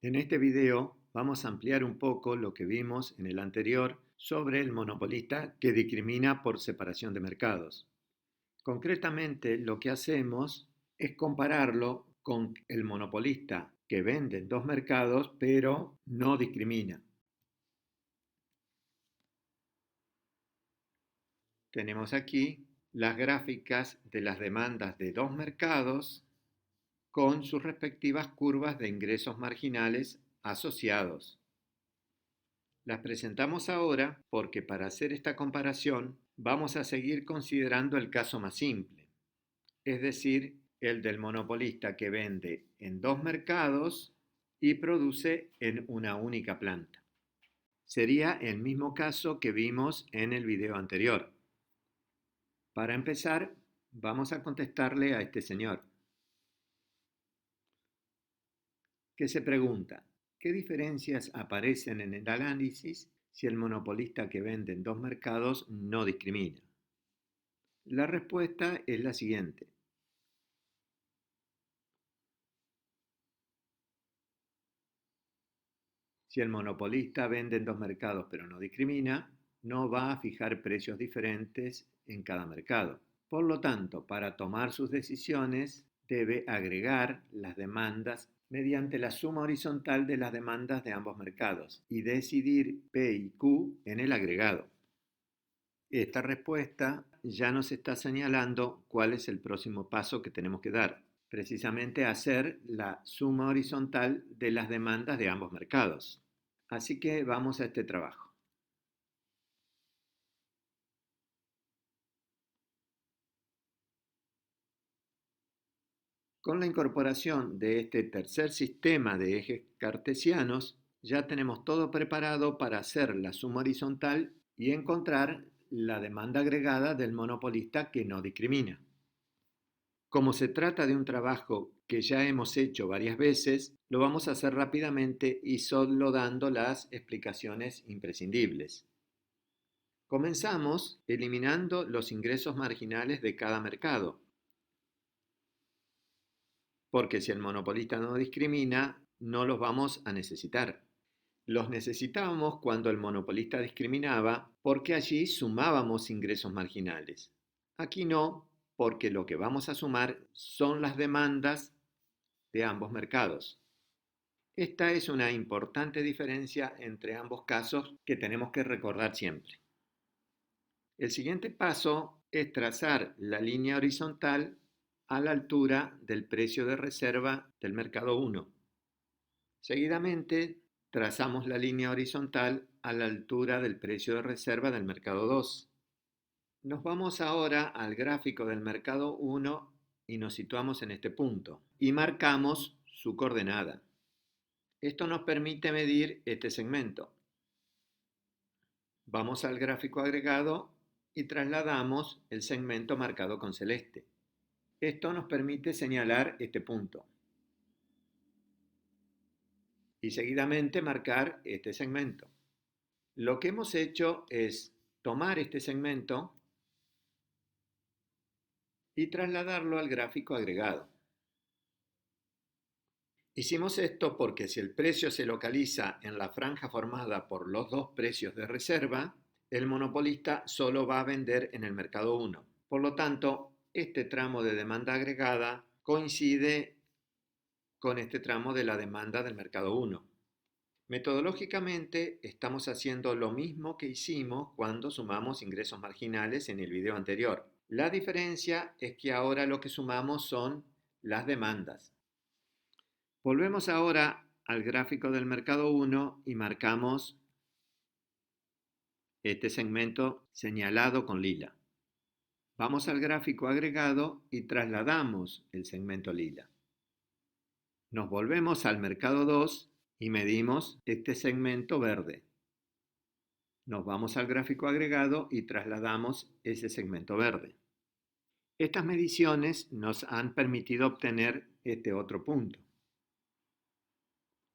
En este video vamos a ampliar un poco lo que vimos en el anterior sobre el monopolista que discrimina por separación de mercados. Concretamente, lo que hacemos es compararlo con el monopolista que vende en dos mercados pero no discrimina. Tenemos aquí las gráficas de las demandas de dos mercados con sus respectivas curvas de ingresos marginales asociados. Las presentamos ahora porque para hacer esta comparación vamos a seguir considerando el caso más simple, es decir, el del monopolista que vende en dos mercados y produce en una única planta. Sería el mismo caso que vimos en el video anterior. Para empezar, vamos a contestarle a este señor, que se pregunta, ¿qué diferencias aparecen en el análisis si el monopolista que vende en dos mercados no discrimina? La respuesta es la siguiente. Si el monopolista vende en dos mercados pero no discrimina, no va a fijar precios diferentes en cada mercado. Por lo tanto, para tomar sus decisiones, debe agregar las demandas mediante la suma horizontal de las demandas de ambos mercados y decidir P y Q en el agregado. Esta respuesta ya nos está señalando cuál es el próximo paso que tenemos que dar, precisamente hacer la suma horizontal de las demandas de ambos mercados. Así que vamos a este trabajo. Con la incorporación de este tercer sistema de ejes cartesianos, ya tenemos todo preparado para hacer la suma horizontal y encontrar la demanda agregada del monopolista que no discrimina. Como se trata de un trabajo que ya hemos hecho varias veces, lo vamos a hacer rápidamente y solo dando las explicaciones imprescindibles. Comenzamos eliminando los ingresos marginales de cada mercado, porque si el monopolista no discrimina, no los vamos a necesitar. Los necesitábamos cuando el monopolista discriminaba porque allí sumábamos ingresos marginales. Aquí no, porque lo que vamos a sumar son las demandas de ambos mercados. Esta es una importante diferencia entre ambos casos que tenemos que recordar siempre. El siguiente paso es trazar la línea horizontal a la altura del precio de reserva del mercado 1. Seguidamente, trazamos la línea horizontal a la altura del precio de reserva del mercado 2. Nos vamos ahora al gráfico del mercado 1 y nos situamos en este punto y marcamos su coordenada. Esto nos permite medir este segmento. Vamos al gráfico agregado y trasladamos el segmento marcado con celeste. Esto nos permite señalar este punto y seguidamente marcar este segmento. Lo que hemos hecho es tomar este segmento y trasladarlo al gráfico agregado. Hicimos esto porque si el precio se localiza en la franja formada por los dos precios de reserva, el monopolista solo va a vender en el mercado 1. Por lo tanto, este tramo de demanda agregada coincide con este tramo de la demanda del mercado 1. Metodológicamente, estamos haciendo lo mismo que hicimos cuando sumamos ingresos marginales en el video anterior. La diferencia es que ahora lo que sumamos son las demandas. Volvemos ahora al gráfico del mercado 1 y marcamos este segmento señalado con lila. Vamos al gráfico agregado y trasladamos el segmento lila. Nos volvemos al mercado 2 y medimos este segmento verde. Nos vamos al gráfico agregado y trasladamos ese segmento verde. Estas mediciones nos han permitido obtener este otro punto.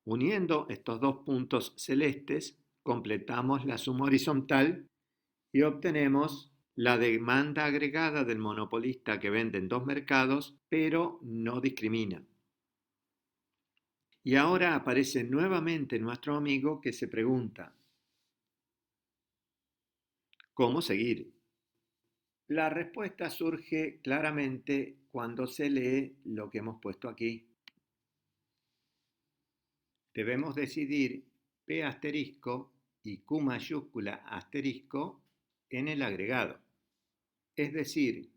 Uniendo estos dos puntos celestes, completamos la suma horizontal y obtenemos la demanda agregada del monopolista que vende en dos mercados, pero no discrimina. Y ahora aparece nuevamente nuestro amigo que se pregunta, ¿cómo seguir? La respuesta surge claramente cuando se lee lo que hemos puesto aquí. Debemos decidir P asterisco y Q mayúscula asterisco en el agregado. Es decir,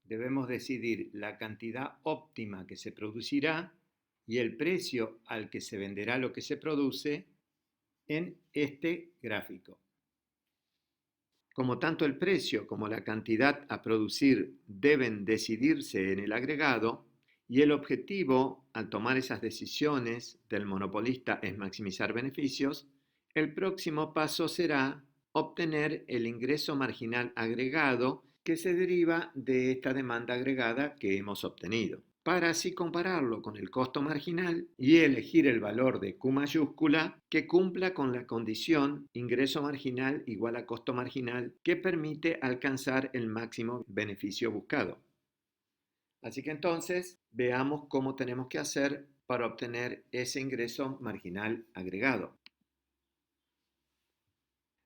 debemos decidir la cantidad óptima que se producirá y el precio al que se venderá lo que se produce en este gráfico. Como tanto el precio como la cantidad a producir deben decidirse en el agregado, y el objetivo al tomar esas decisiones del monopolista es maximizar beneficios, el próximo paso será obtener el ingreso marginal agregado que se deriva de esta demanda agregada que hemos obtenido, para así compararlo con el costo marginal y elegir el valor de Q mayúscula que cumpla con la condición ingreso marginal igual a costo marginal que permite alcanzar el máximo beneficio buscado. Así que entonces veamos cómo tenemos que hacer para obtener ese ingreso marginal agregado.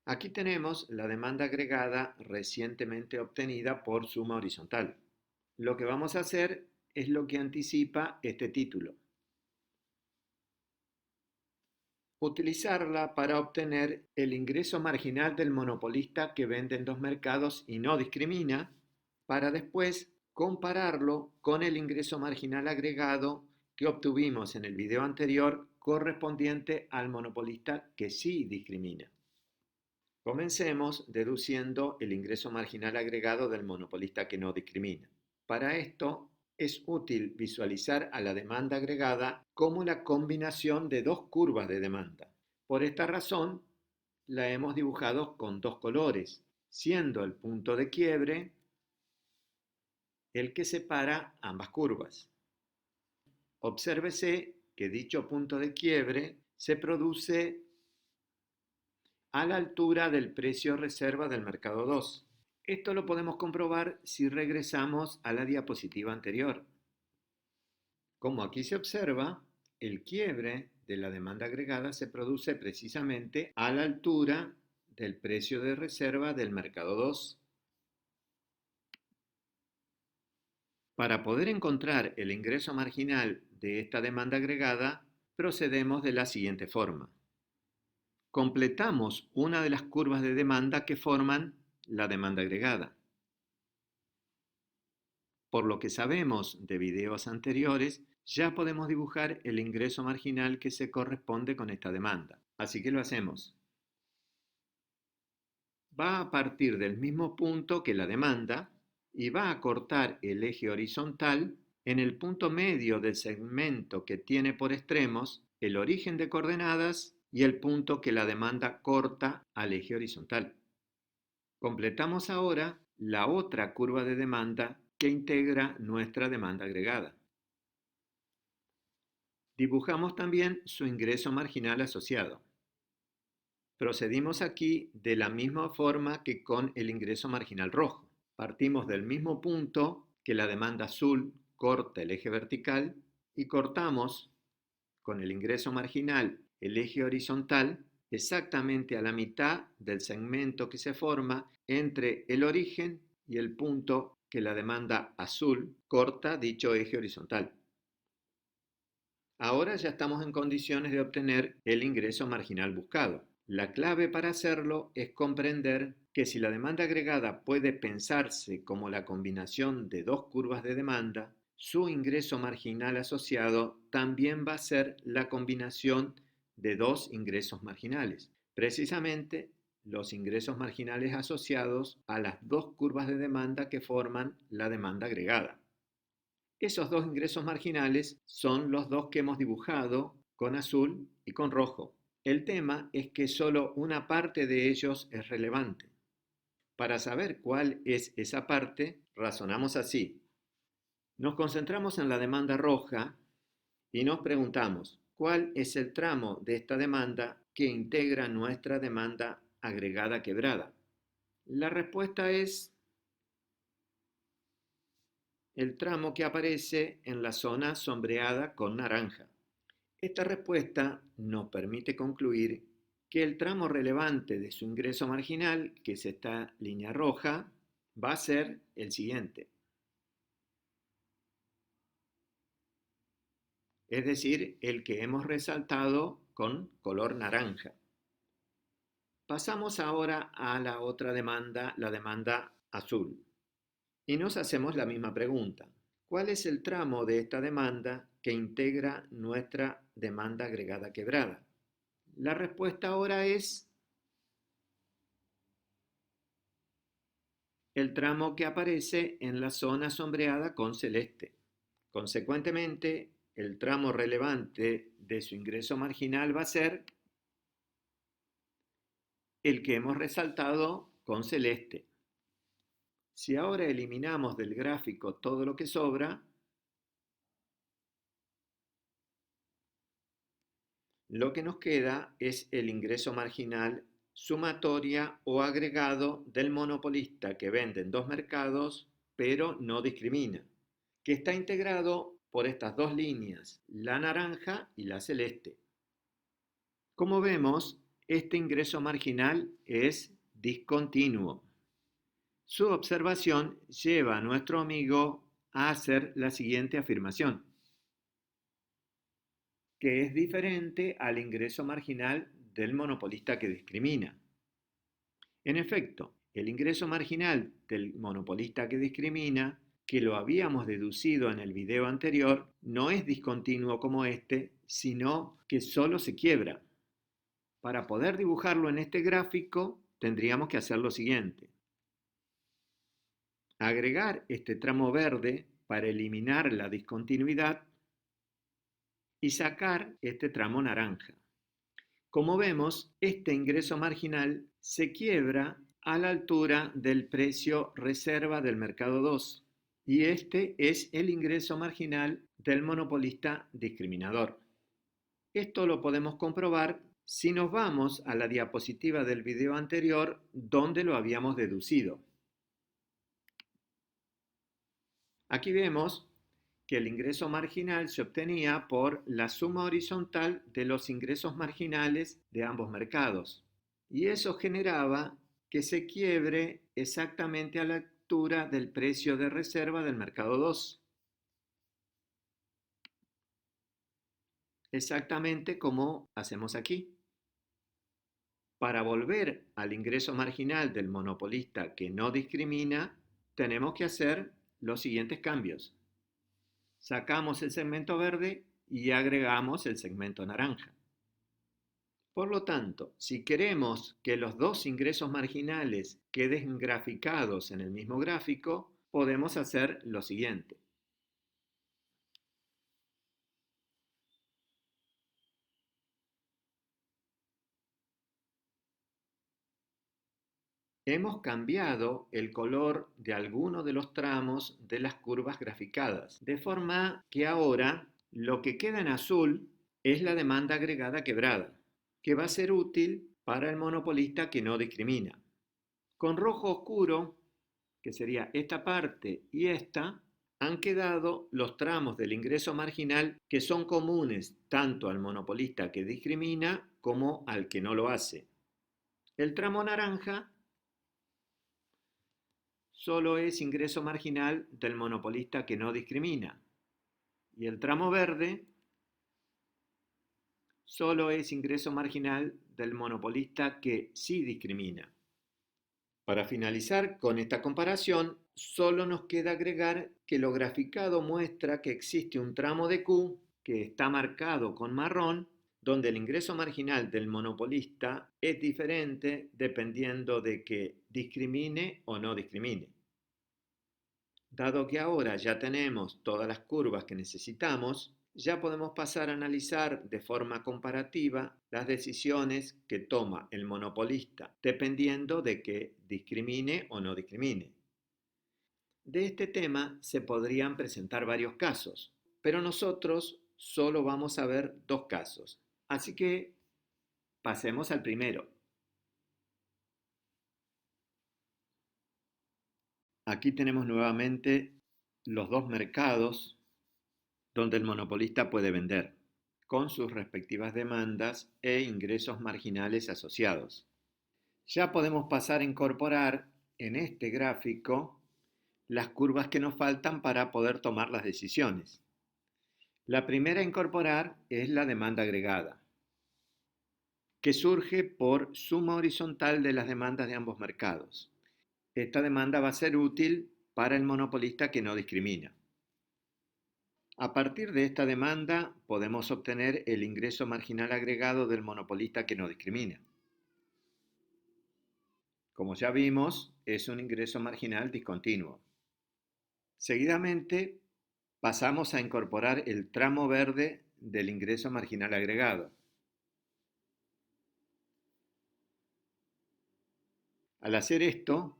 Aquí tenemos la demanda agregada recientemente obtenida por suma horizontal. Lo que vamos a hacer es lo que anticipa este título. Utilizarla para obtener el ingreso marginal del monopolista que vende en dos mercados y no discrimina, para después compararlo con el ingreso marginal agregado que obtuvimos en el video anterior correspondiente al monopolista que sí discrimina. Comencemos deduciendo el ingreso marginal agregado del monopolista que no discrimina. Para esto es útil visualizar a la demanda agregada como la combinación de dos curvas de demanda. Por esta razón, la hemos dibujado con dos colores, siendo el punto de quiebre el que separa ambas curvas. Obsérvese que dicho punto de quiebre se produce a la altura del precio reserva del mercado 2. Esto lo podemos comprobar si regresamos a la diapositiva anterior. Como aquí se observa, el quiebre de la demanda agregada se produce precisamente a la altura del precio de reserva del mercado 2. Para poder encontrar el ingreso marginal de esta demanda agregada, procedemos de la siguiente forma. Completamos una de las curvas de demanda que forman la demanda agregada. Por lo que sabemos de videos anteriores, ya podemos dibujar el ingreso marginal que se corresponde con esta demanda. Así que lo hacemos. Va a partir del mismo punto que la demanda y va a cortar el eje horizontal en el punto medio del segmento que tiene por extremos el origen de coordenadas y el punto que la demanda corta al eje horizontal. Completamos ahora la otra curva de demanda que integra nuestra demanda agregada. Dibujamos también su ingreso marginal asociado. Procedimos aquí de la misma forma que con el ingreso marginal rojo. Partimos del mismo punto que la demanda azul corta el eje vertical y cortamos con el ingreso marginal el eje horizontal exactamente a la mitad del segmento que se forma entre el origen y el punto que la demanda azul corta dicho eje horizontal. Ahora ya estamos en condiciones de obtener el ingreso marginal buscado. La clave para hacerlo es comprender que si la demanda agregada puede pensarse como la combinación de dos curvas de demanda, su ingreso marginal asociado también va a ser la combinación de dos ingresos marginales. Precisamente los ingresos marginales asociados a las dos curvas de demanda que forman la demanda agregada. Esos dos ingresos marginales son los dos que hemos dibujado con azul y con rojo. El tema es que solo una parte de ellos es relevante. Para saber cuál es esa parte, razonamos así. Nos concentramos en la demanda roja y nos preguntamos, ¿cuál es el tramo de esta demanda que integra nuestra demanda agregada quebrada? La respuesta es el tramo que aparece en la zona sombreada con naranja. Esta respuesta nos permite concluir que el tramo relevante de su ingreso marginal, que es esta línea roja, va a ser el siguiente. Es decir, el que hemos resaltado con color naranja. Pasamos ahora a la otra demanda, la demanda azul. Y nos hacemos la misma pregunta. ¿Cuál es el tramo de esta demanda que integra nuestra demanda agregada quebrada? La respuesta ahora es el tramo que aparece en la zona sombreada con celeste. Consecuentemente, el tramo relevante de su ingreso marginal va a ser el que hemos resaltado con celeste. Si ahora eliminamos del gráfico todo lo que sobra, lo que nos queda es el ingreso marginal sumatoria o agregado del monopolista que vende en dos mercados, pero no discrimina, que está integrado por estas dos líneas, la naranja y la celeste. Como vemos, este ingreso marginal es discontinuo. Su observación lleva a nuestro amigo a hacer la siguiente afirmación, que es diferente al ingreso marginal del monopolista que discrimina. En efecto, el ingreso marginal del monopolista que discrimina, que lo habíamos deducido en el video anterior, no es discontinuo como este, sino que solo se quiebra. Para poder dibujarlo en este gráfico, tendríamos que hacer lo siguiente. Agregar este tramo verde para eliminar la discontinuidad y sacar este tramo naranja. Como vemos, este ingreso marginal se quiebra a la altura del precio reserva del mercado 2 y este es el ingreso marginal del monopolista discriminador. Esto lo podemos comprobar si nos vamos a la diapositiva del video anterior donde lo habíamos deducido. Aquí vemos que el ingreso marginal se obtenía por la suma horizontal de los ingresos marginales de ambos mercados. Y eso generaba que se quiebre exactamente a la altura del precio de reserva del mercado 2. Exactamente como hacemos aquí. Para volver al ingreso marginal del monopolista que no discrimina, tenemos que hacer los siguientes cambios. Sacamos el segmento verde y agregamos el segmento naranja. Por lo tanto, si queremos que los dos ingresos marginales queden graficados en el mismo gráfico, podemos hacer lo siguiente. Hemos cambiado el color de alguno de los tramos de las curvas graficadas, de forma que ahora lo que queda en azul es la demanda agregada quebrada, que va a ser útil para el monopolista que no discrimina. Con rojo oscuro, que sería esta parte y esta, han quedado los tramos del ingreso marginal que son comunes tanto al monopolista que discrimina como al que no lo hace. El tramo naranja solo es ingreso marginal del monopolista que no discrimina. Y el tramo verde solo es ingreso marginal del monopolista que sí discrimina. Para finalizar con esta comparación, solo nos queda agregar que lo graficado muestra que existe un tramo de Q que está marcado con marrón, donde el ingreso marginal del monopolista es diferente dependiendo de que discrimine o no discrimine. Dado que ahora ya tenemos todas las curvas que necesitamos, ya podemos pasar a analizar de forma comparativa las decisiones que toma el monopolista, dependiendo de que discrimine o no discrimine. De este tema se podrían presentar varios casos, pero nosotros solo vamos a ver dos casos. Así que pasemos al primero. Aquí tenemos nuevamente los dos mercados donde el monopolista puede vender. con sus respectivas demandas e ingresos marginales asociados. Ya podemos pasar a incorporar en este gráfico las curvas que nos faltan para poder tomar las decisiones. La primera a incorporar es la demanda agregada, que surge por suma horizontal de las demandas de ambos mercados. Esta demanda va a ser útil para el monopolista que no discrimina. A partir de esta demanda podemos obtener el ingreso marginal agregado del monopolista que no discrimina. Como ya vimos, es un ingreso marginal discontinuo. Seguidamente, pasamos a incorporar el tramo verde del ingreso marginal agregado. Al hacer esto,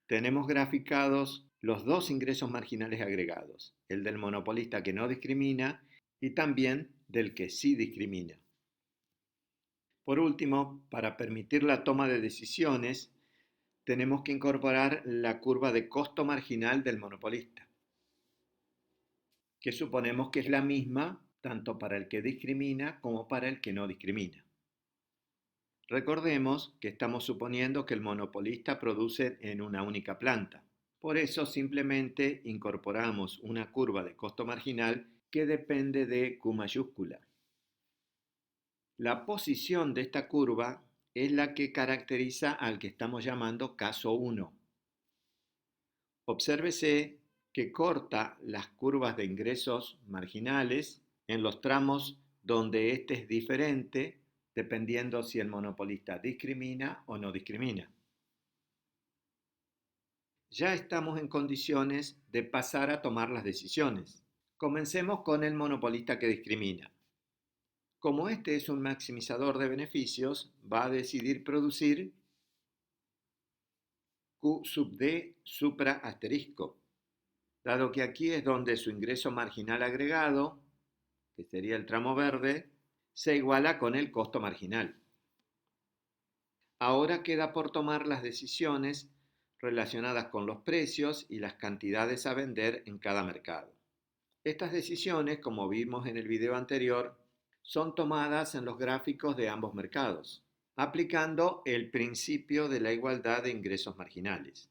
tenemos graficados los dos ingresos marginales agregados, el del monopolista que no discrimina y también del que sí discrimina. Por último, para permitir la toma de decisiones, tenemos que incorporar la curva de costo marginal del monopolista, que suponemos que es la misma tanto para el que discrimina como para el que no discrimina. Recordemos que estamos suponiendo que el monopolista produce en una única planta. Por eso simplemente incorporamos una curva de costo marginal que depende de Q mayúscula. La posición de esta curva es la que caracteriza al que estamos llamando caso 1. Obsérvese que corta las curvas de ingresos marginales en los tramos donde este es diferente, dependiendo si el monopolista discrimina o no discrimina. Ya estamos en condiciones de pasar a tomar las decisiones. Comencemos con el monopolista que discrimina. Como este es un maximizador de beneficios, va a decidir producir Q sub D supra asterisco, dado que aquí es donde su ingreso marginal agregado, que sería el tramo verde, se iguala con el costo marginal. Ahora queda por tomar las decisiones relacionadas con los precios y las cantidades a vender en cada mercado. Estas decisiones, como vimos en el video anterior, son tomadas en los gráficos de ambos mercados, aplicando el principio de la igualdad de ingresos marginales.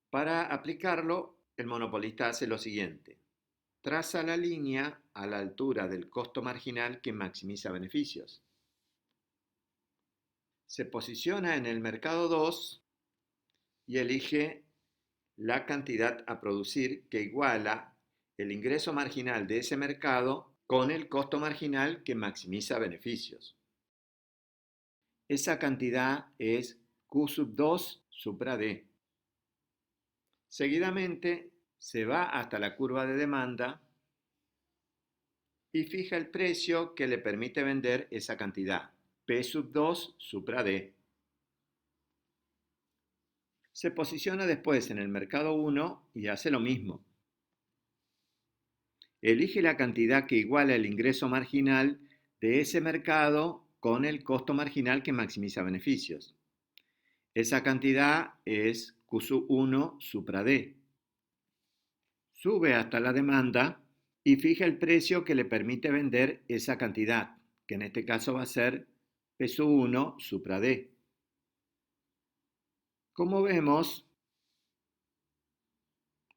Para aplicarlo, el monopolista hace lo siguiente: traza la línea a la altura del costo marginal que maximiza beneficios. Se posiciona en el mercado 2 y elige la cantidad a producir que iguala el ingreso marginal de ese mercado con el costo marginal que maximiza beneficios. Esa cantidad es Q sub 2 supra D. Seguidamente se va hasta la curva de demanda y fija el precio que le permite vender esa cantidad, P sub 2 supra D. Se posiciona después en el mercado 1 y hace lo mismo. Elige la cantidad que iguala el ingreso marginal de ese mercado con el costo marginal que maximiza beneficios. Esa cantidad es Q sub 1 supra D. Sube hasta la demanda y fija el precio que le permite vender esa cantidad, que en este caso va a ser P sub 1 supra D. Como vemos,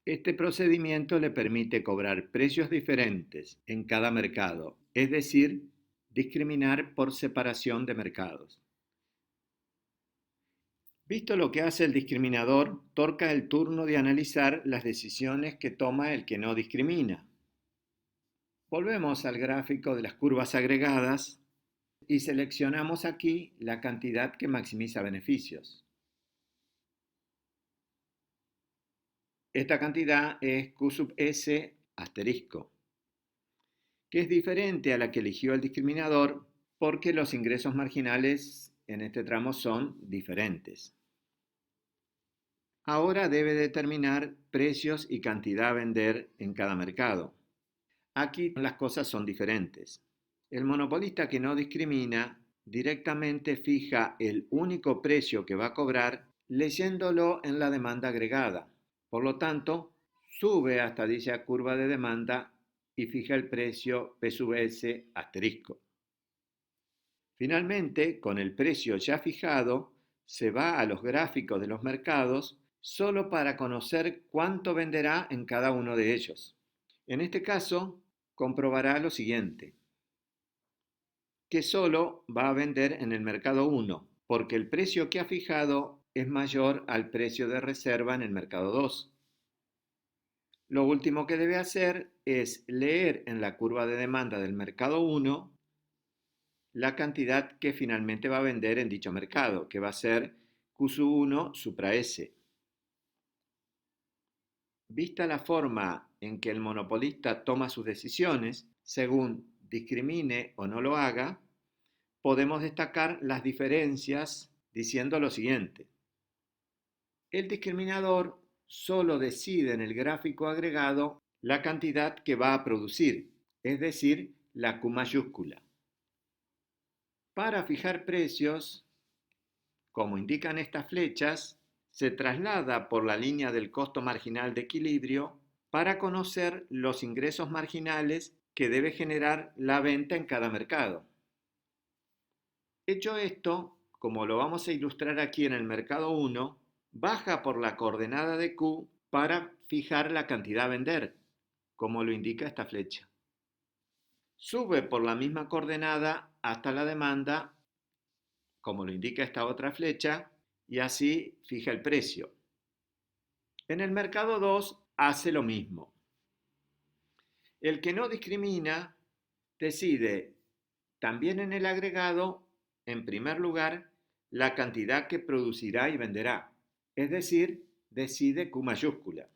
este procedimiento le permite cobrar precios diferentes en cada mercado, es decir, discriminar por separación de mercados. Visto lo que hace el discriminador, toca el turno de analizar las decisiones que toma el que no discrimina. Volvemos al gráfico de las curvas agregadas y seleccionamos aquí la cantidad que maximiza beneficios. Esta cantidad es Q sub S asterisco, que es diferente a la que eligió el discriminador porque los ingresos marginales en este tramo son diferentes. Ahora debe determinar precios y cantidad a vender en cada mercado. Aquí las cosas son diferentes. El monopolista que no discrimina directamente fija el único precio que va a cobrar leyéndolo en la demanda agregada. Por lo tanto, sube hasta dicha curva de demanda y fija el precio P sub S asterisco. Finalmente, con el precio ya fijado, se va a los gráficos de los mercados solo para conocer cuánto venderá en cada uno de ellos. En este caso, comprobará lo siguiente, que solo va a vender en el mercado 1, porque el precio que ha fijado es mayor al precio de reserva en el mercado 2. Lo último que debe hacer es leer en la curva de demanda del mercado 1 la cantidad que finalmente va a vender en dicho mercado, que va a ser Q sub 1 supra S. Vista la forma en que el monopolista toma sus decisiones, según discrimine o no lo haga, podemos destacar las diferencias diciendo lo siguiente. El discriminador solo decide en el gráfico agregado la cantidad que va a producir, es decir, la Q mayúscula. Para fijar precios, como indican estas flechas, se traslada por la línea del costo marginal de equilibrio para conocer los ingresos marginales que debe generar la venta en cada mercado. Hecho esto, como lo vamos a ilustrar aquí en el mercado 1, baja por la coordenada de Q para fijar la cantidad a vender, como lo indica esta flecha. Sube por la misma coordenada hasta la demanda, como lo indica esta otra flecha, y así fija el precio. En el mercado 2 hace lo mismo. El que no discrimina decide también en el agregado, en primer lugar, la cantidad que producirá y venderá, es decir, decide Q mayúscula.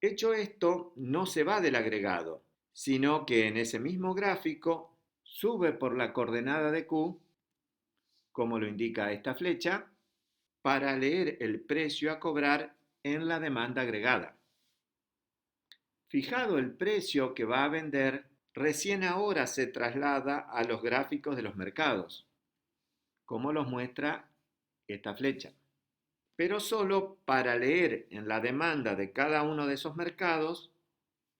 Hecho esto, no se va del agregado, sino que en ese mismo gráfico sube por la coordenada de Q, como lo indica esta flecha, para leer el precio a cobrar en la demanda agregada. Fijado el precio que va a vender, recién ahora se traslada a los gráficos de los mercados, como los muestra esta flecha, pero solo para leer en la demanda de cada uno de esos mercados,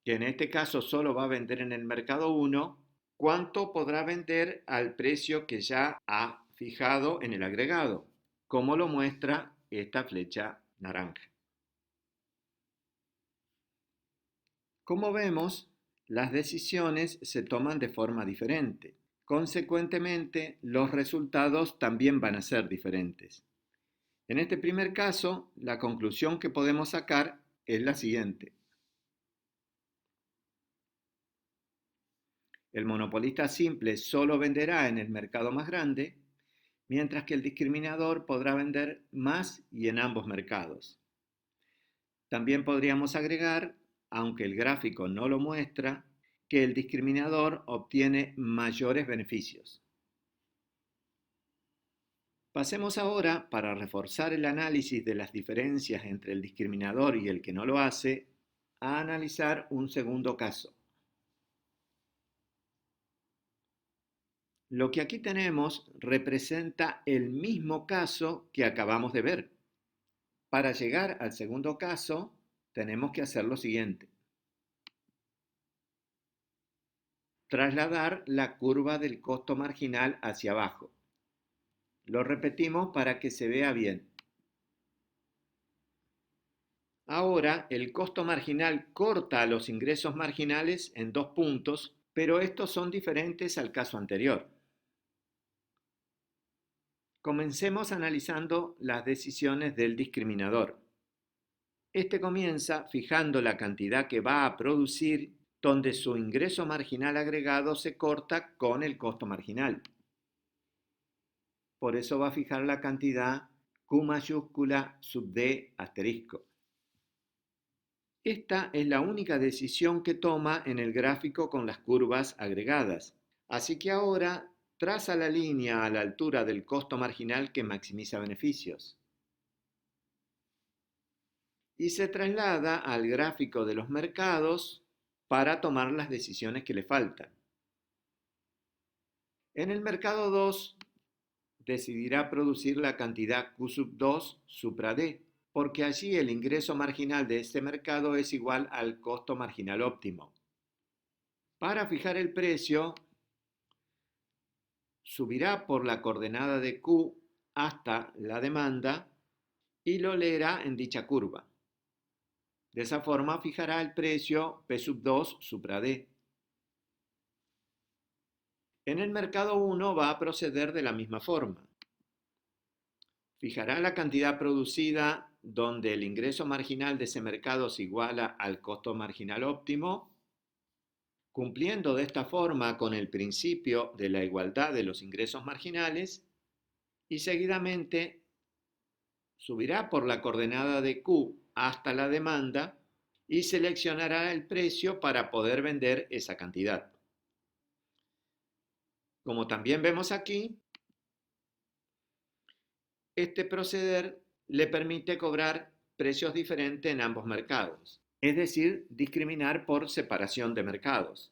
que en este caso solo va a vender en el mercado 1, cuánto podrá vender al precio que ya ha fijado en el agregado, como lo muestra esta flecha naranja. Como vemos, las decisiones se toman de forma diferente. Consecuentemente, los resultados también van a ser diferentes. En este primer caso, la conclusión que podemos sacar es la siguiente. El monopolista simple solo venderá en el mercado más grande, mientras que el discriminador podrá vender más y en ambos mercados. También podríamos agregar, aunque el gráfico no lo muestra, que el discriminador obtiene mayores beneficios. Pasemos ahora, para reforzar el análisis de las diferencias entre el discriminador y el que no lo hace, a analizar un segundo caso. Lo que aquí tenemos representa el mismo caso que acabamos de ver. Para llegar al segundo caso, tenemos que hacer lo siguiente. Trasladar la curva del costo marginal hacia abajo. Lo repetimos para que se vea bien. Ahora, el costo marginal corta a los ingresos marginales en 2 puntos, pero estos son diferentes al caso anterior. Comencemos analizando las decisiones del discriminador. Este comienza fijando la cantidad que va a producir, donde su ingreso marginal agregado se corta con el costo marginal. Por eso va a fijar la cantidad Q mayúscula sub D asterisco. Esta es la única decisión que toma en el gráfico con las curvas agregadas. Así que ahora traza la línea a la altura del costo marginal que maximiza beneficios. Y se traslada al gráfico de los mercados para tomar las decisiones que le faltan. En el mercado 2 decidirá producir la cantidad Q sub 2 supra D, porque allí el ingreso marginal de este mercado es igual al costo marginal óptimo. Para fijar el precio, subirá por la coordenada de Q hasta la demanda y lo leerá en dicha curva. De esa forma fijará el precio P sub 2 supra D. En el mercado 1 va a proceder de la misma forma. Fijará la cantidad producida donde el ingreso marginal de ese mercado se iguala al costo marginal óptimo, cumpliendo de esta forma con el principio de la igualdad de los ingresos marginales, y seguidamente subirá por la coordenada de Q hasta la demanda y seleccionará el precio para poder vender esa cantidad. Como también vemos aquí, este proceder le permite cobrar precios diferentes en ambos mercados, es decir, discriminar por separación de mercados.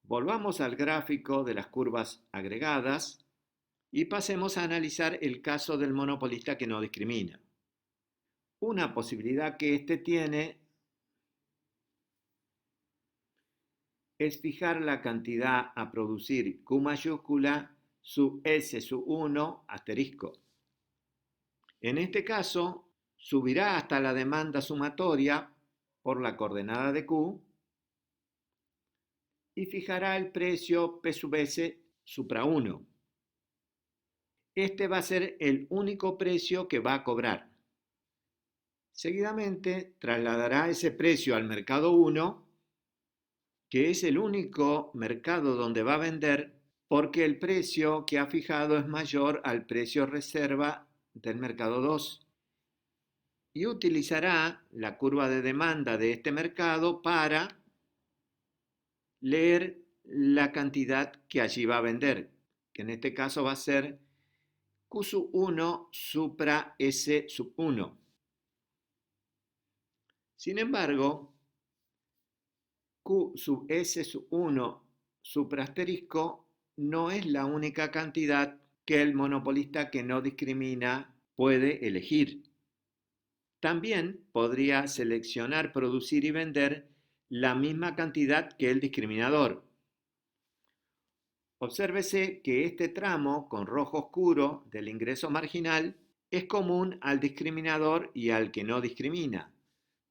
Volvamos al gráfico de las curvas agregadas y pasemos a analizar el caso del monopolista que no discrimina. Una posibilidad que éste tiene es fijar la cantidad a producir Q mayúscula sub S sub 1 asterisco. En este caso, subirá hasta la demanda sumatoria por la coordenada de Q y fijará el precio P sub S supra 1. Este va a ser el único precio que va a cobrar. Seguidamente, trasladará ese precio al mercado 1, que es el único mercado donde va a vender, porque el precio que ha fijado es mayor al precio reserva del mercado 2. Y utilizará la curva de demanda de este mercado para leer la cantidad que allí va a vender, que en este caso va a ser Q sub 1 supra S sub 1. Sin embargo, Q sub S sub 1 supra asterisco no es la única cantidad que el monopolista que no discrimina puede elegir. También podría seleccionar producir y vender la misma cantidad que el discriminador. Obsérvese que este tramo con rojo oscuro del ingreso marginal es común al discriminador y al que no discrimina.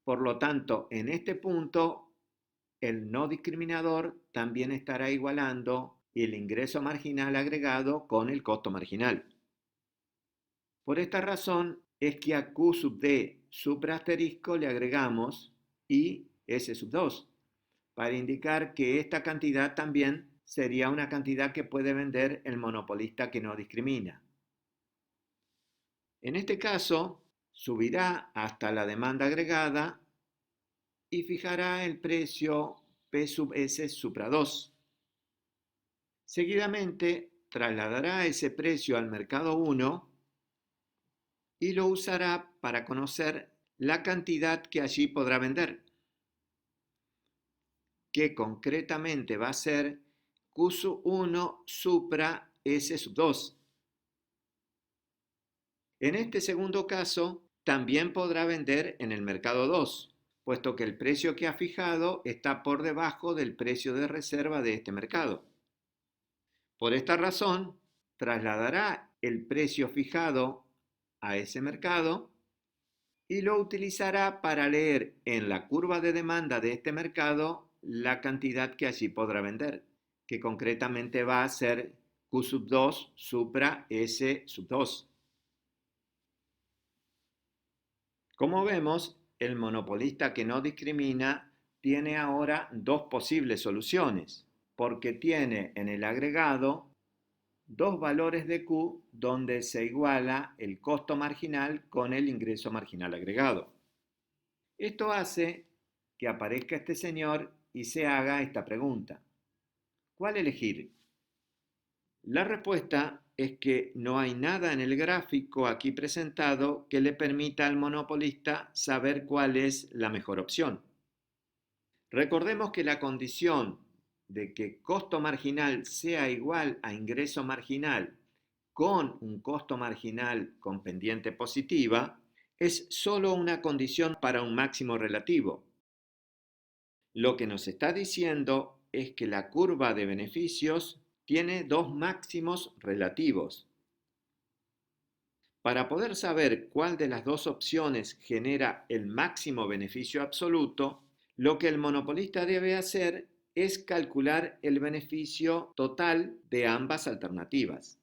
Por lo tanto, en este punto, el no discriminador también estará igualando el ingreso marginal agregado con el costo marginal. Por esta razón es que a Q sub D supra asterisco le agregamos I S sub 2 para indicar que esta cantidad también sería una cantidad que puede vender el monopolista que no discrimina. En este caso, subirá hasta la demanda agregada y fijará el precio P sub S supra 2. Seguidamente, trasladará ese precio al mercado 1 y lo usará para conocer la cantidad que allí podrá vender, que concretamente va a ser Q sub 1 supra S sub 2. En este segundo caso, también podrá vender en el mercado 2, puesto que el precio que ha fijado está por debajo del precio de reserva de este mercado. Por esta razón, trasladará el precio fijado a ese mercado y lo utilizará para leer en la curva de demanda de este mercado la cantidad que allí podrá vender, que concretamente va a ser Q sub 2 supra S sub 2. Como vemos, el monopolista que no discrimina tiene ahora dos posibles soluciones, porque tiene en el agregado dos valores de Q donde se iguala el costo marginal con el ingreso marginal agregado. Esto hace que aparezca este señor y se haga esta pregunta: ¿cuál elegir? La respuesta es que no hay nada en el gráfico aquí presentado que le permita al monopolista saber cuál es la mejor opción. Recordemos que la condición de que costo marginal sea igual a ingreso marginal con un costo marginal con pendiente positiva es solo una condición para un máximo relativo. Lo que nos está diciendo es que la curva de beneficios tiene dos máximos relativos. Para poder saber cuál de las dos opciones genera el máximo beneficio absoluto, lo que el monopolista debe hacer es calcular el beneficio total de ambas alternativas.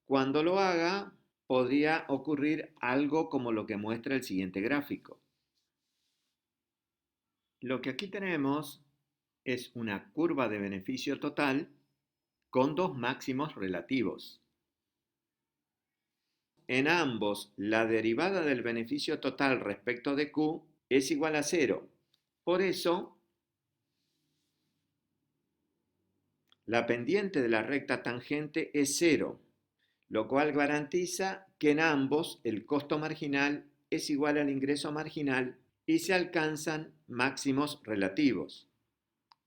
Cuando lo haga, podría ocurrir algo como lo que muestra el siguiente gráfico. Lo que aquí tenemos es una curva de beneficio total con dos máximos relativos. En ambos, la derivada del beneficio total respecto de Q es igual a 0. Por eso, la pendiente de la recta tangente es 0, lo cual garantiza que en ambos el costo marginal es igual al ingreso marginal y se alcanzan máximos relativos.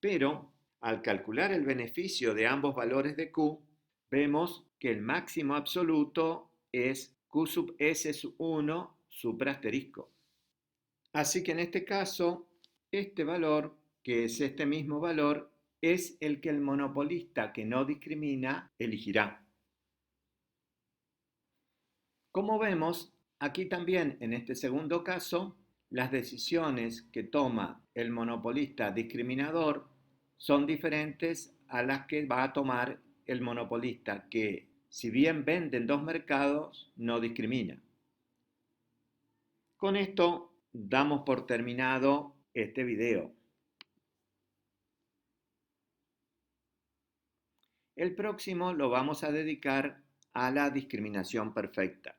Pero, al calcular el beneficio de ambos valores de Q, vemos que el máximo absoluto es Q sub S sub 1 supra asterisco. Así que en este caso, este valor, que es este mismo valor, es el que el monopolista que no discrimina elegirá. Como vemos, aquí también en este segundo caso, las decisiones que toma el monopolista discriminador son diferentes a las que va a tomar el monopolista que, si bien vende en dos mercados, no discrimina. Con esto damos por terminado este video. El próximo lo vamos a dedicar a la discriminación perfecta.